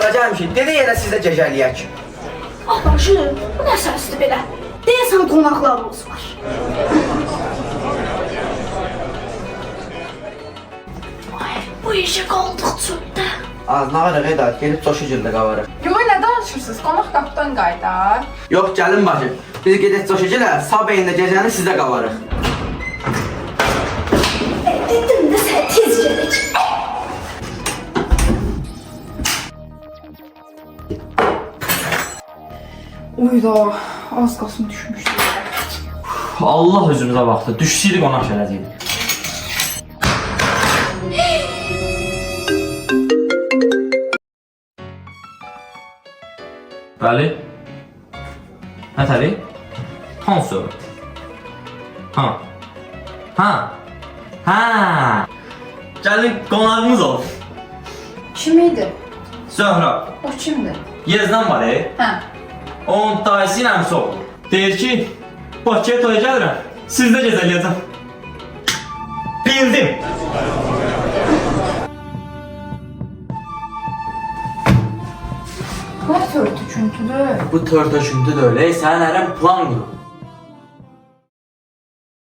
Bura gəlmişik, dedi yerə sizə gecəliyək. Bacı, bu nə səsdir belə? Deyəsən qonaqlarımız var. Ay, bu işə qaldıq çöldə. Az nağarıq edad, gelib coşucunda qavarıq. Yox, nə danışırsınız? Qonaq qapıdan qaydar. Yox, gəlin bacı. Biz gedək coşucular, sabahında gecəni sizə qavarıq. Dedim də sən tez gedək. Uyda, az qalsın düşmüşdü. Allah özümüzə baxdı. Düşsəydik ona şərədiydik. Bəli. Nətəli? Hansı söhbət? Ha. Gəlin qonağımız ol. Kim idi? Zöhrə. O kimdir? Yezdən var, Hə. Onun dayısı ilə əmsi oğlu. Deyir ki, Bakıya toya gəlirəm, sizdə gəzəliyəcəm. Bildim. Bu tört üçüntüdür. Bu tört hökümdür öyle, sənin ərəm plan qurub.